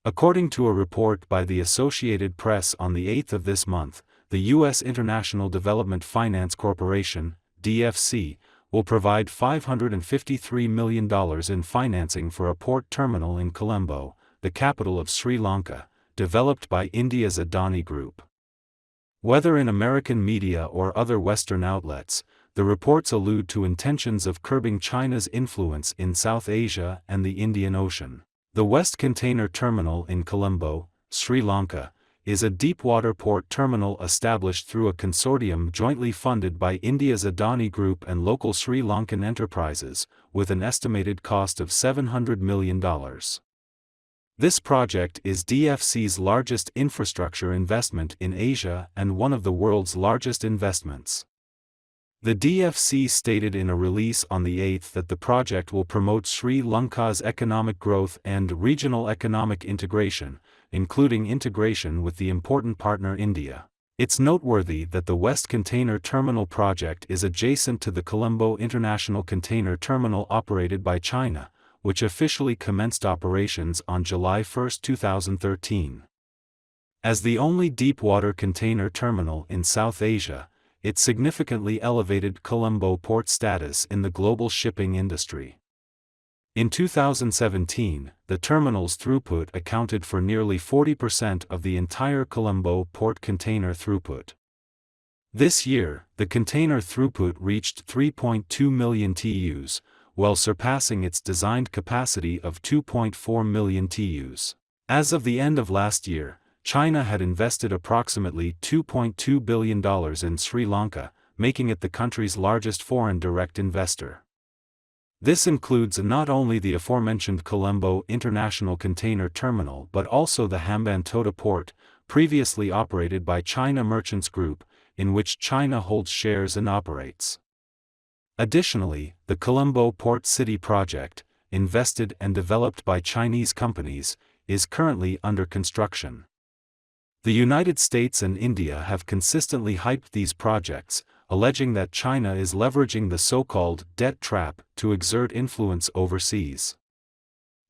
According to a report by the Associated Press on the 8th of this month, the U.S. International Development Finance Corporation, DFC, will provide $553 million in financing for a port terminal in Colombo, the capital of Sri Lanka, developed by India's Adani Group. Whether in American media or other Western outlets, the reports allude to intentions of curbing China's influence in South Asia and the Indian Ocean. The West Container Terminal in Colombo, Sri Lanka, is a deepwater port terminal established through a consortium jointly funded by India's Adani Group and local Sri Lankan enterprises, with an estimated cost of $700 million. This project is DFC's largest infrastructure investment in Asia and one of the world's largest investments. The DFC stated in a release on the 8th that the project will promote Sri Lanka's economic growth and regional economic integration, including integration with the important partner India. It's noteworthy that the West Container Terminal project is adjacent to the Colombo International Container Terminal operated by China, which officially commenced operations on July 1, 2013. As the only deepwater container terminal in South Asia, it significantly elevated Colombo port status in the global shipping industry. In 2017, the terminal's throughput accounted for nearly 40% of the entire Colombo port container throughput. This year, the container throughput reached 3.2 million TEUs, well surpassing its designed capacity of 2.4 million TEUs. As of the end of last year, China had invested approximately $2.2 billion in Sri Lanka, making it the country's largest foreign direct investor. This includes not only the aforementioned Colombo International Container Terminal but also the Hambantota Port, previously operated by China Merchants Group, in which China holds shares and operates. Additionally, the Colombo Port City project, invested and developed by Chinese companies, is currently under construction. The United States and India have consistently hyped these projects, alleging that China is leveraging the so-called debt trap to exert influence overseas.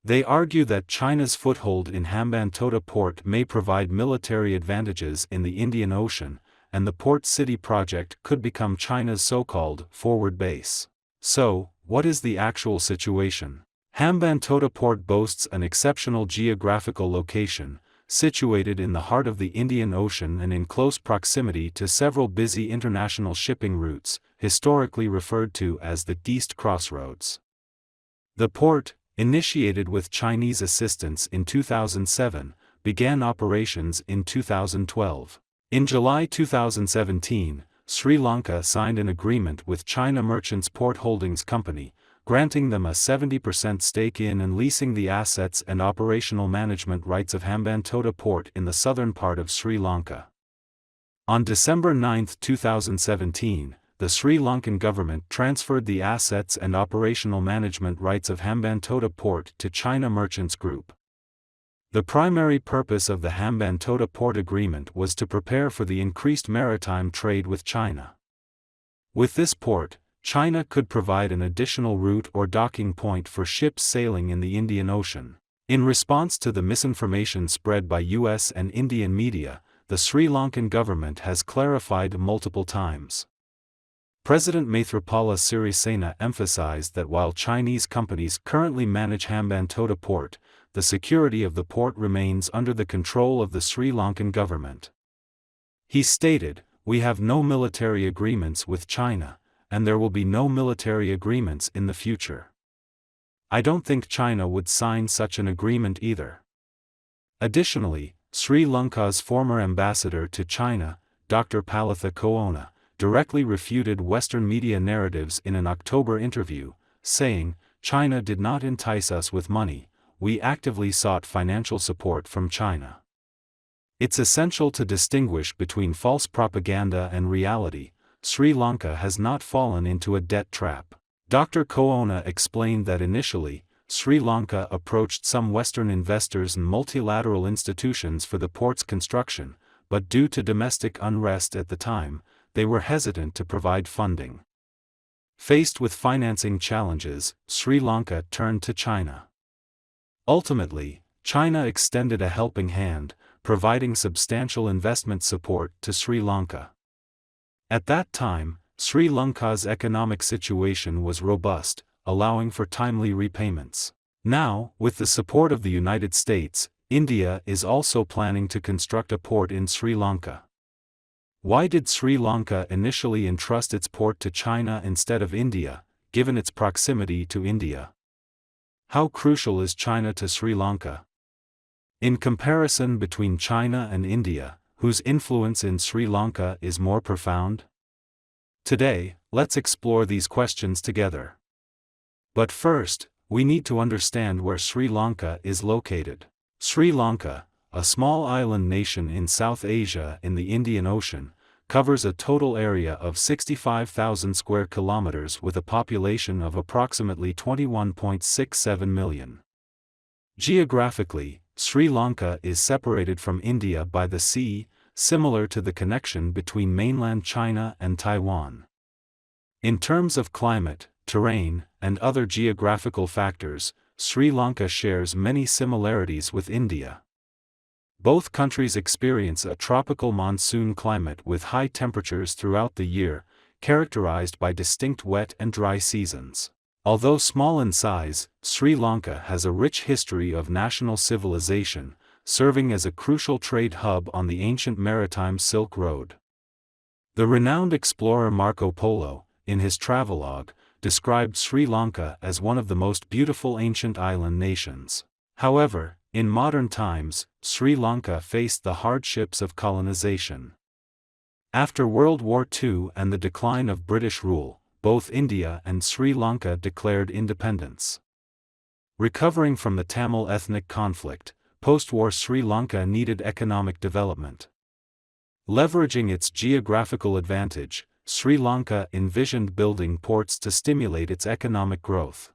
They argue that China's foothold in Hambantota Port may provide military advantages in the Indian Ocean, and the Port City project could become China's so-called forward base. So, what is the actual situation? Hambantota Port boasts an exceptional geographical location, situated in the heart of the Indian Ocean and in close proximity to several busy international shipping routes, historically referred to as the East Crossroads. The port, initiated with Chinese assistance in 2007, began operations in 2012. In July 2017, Sri Lanka signed an agreement with China Merchants Port Holdings Company, granting them a 70% stake in and leasing the assets and operational management rights of Hambantota Port in the southern part of Sri Lanka. On December 9, 2017, the Sri Lankan government transferred the assets and operational management rights of Hambantota Port to China Merchants Group. The primary purpose of the Hambantota Port Agreement was to prepare for the increased maritime trade with China. With this port, China could provide an additional route or docking point for ships sailing in the Indian Ocean. In response to the misinformation spread by US and Indian media, the Sri Lankan government has clarified multiple times. President Maithripala Sirisena emphasized that while Chinese companies currently manage Hambantota Port, the security of the port remains under the control of the Sri Lankan government. He stated, "We have no military agreements with China, and there will be no military agreements in the future. I don't think China would sign such an agreement either." Additionally, Sri Lanka's former ambassador to China, Dr. Palitha Koona, directly refuted Western media narratives in an October interview, saying, "China did not entice us with money, we actively sought financial support from China." It's essential to distinguish between false propaganda and reality. Sri Lanka has not fallen into a debt trap. Dr. Koona explained that initially, Sri Lanka approached some Western investors and multilateral institutions for the port's construction, but due to domestic unrest at the time, they were hesitant to provide funding. Faced with financing challenges, Sri Lanka turned to China. Ultimately, China extended a helping hand, providing substantial investment support to Sri Lanka. At that time, Sri Lanka's economic situation was robust, allowing for timely repayments. Now, with the support of the United States, India is also planning to construct a port in Sri Lanka. Why did Sri Lanka initially entrust its port to China instead of India, given its proximity to India? How crucial is China to Sri Lanka? In comparison between China and India, whose influence in Sri Lanka is more profound? Today, let's explore these questions together. But first, we need to understand where Sri Lanka is located. Sri Lanka, a small island nation in South Asia in the Indian Ocean, covers a total area of 65,000 square kilometers with a population of approximately 21.67 million. Geographically, Sri Lanka is separated from India by the sea, similar to the connection between mainland China and Taiwan. In terms of climate, terrain, and other geographical factors, Sri Lanka shares many similarities with India. Both countries experience a tropical monsoon climate with high temperatures throughout the year, characterized by distinct wet and dry seasons. Although small in size, Sri Lanka has a rich history of national civilization, serving as a crucial trade hub on the ancient maritime Silk Road. The renowned explorer Marco Polo, in his travelogue, described Sri Lanka as one of the most beautiful ancient island nations. However, in modern times, Sri Lanka faced the hardships of colonization. After World War II and the decline of British rule, both India and Sri Lanka declared independence. Recovering from the Tamil ethnic conflict, post-war Sri Lanka needed economic development. Leveraging its geographical advantage, Sri Lanka envisioned building ports to stimulate its economic growth.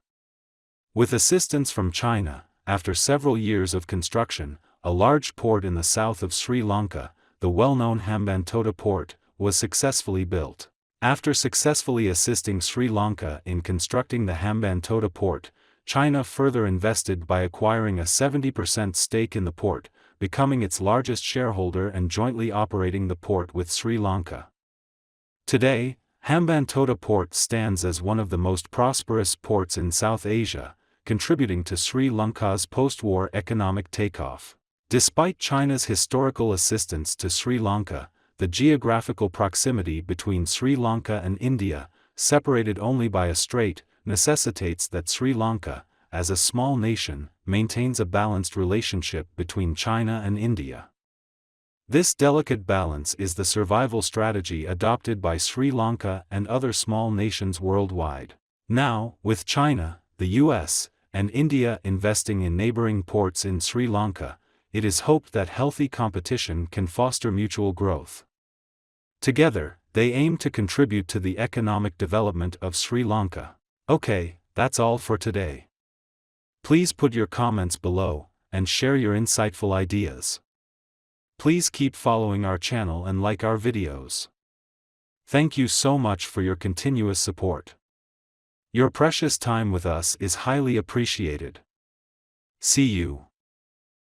With assistance from China, after several years of construction, a large port in the south of Sri Lanka, the well-known Hambantota port, was successfully built. After successfully assisting Sri Lanka in constructing the Hambantota port, China further invested by acquiring a 70% stake in the port, becoming its largest shareholder and jointly operating the port with Sri Lanka. Today, Hambantota Port stands as one of the most prosperous ports in South Asia, contributing to Sri Lanka's post-war economic takeoff. Despite China's historical assistance to Sri Lanka, the geographical proximity between Sri Lanka and India, separated only by a strait, necessitates that Sri Lanka, as a small nation, maintains a balanced relationship between China and India. This delicate balance is the survival strategy adopted by Sri Lanka and other small nations worldwide. Now, with China, the US, and India investing in neighboring ports in Sri Lanka, it is hoped that healthy competition can foster mutual growth. Together, they aim to contribute to the economic development of Sri Lanka. Okay, that's all for today. Please put your comments below, and share your insightful ideas. Please keep following our channel and like our videos. Thank you so much for your continuous support. Your precious time with us is highly appreciated. See you.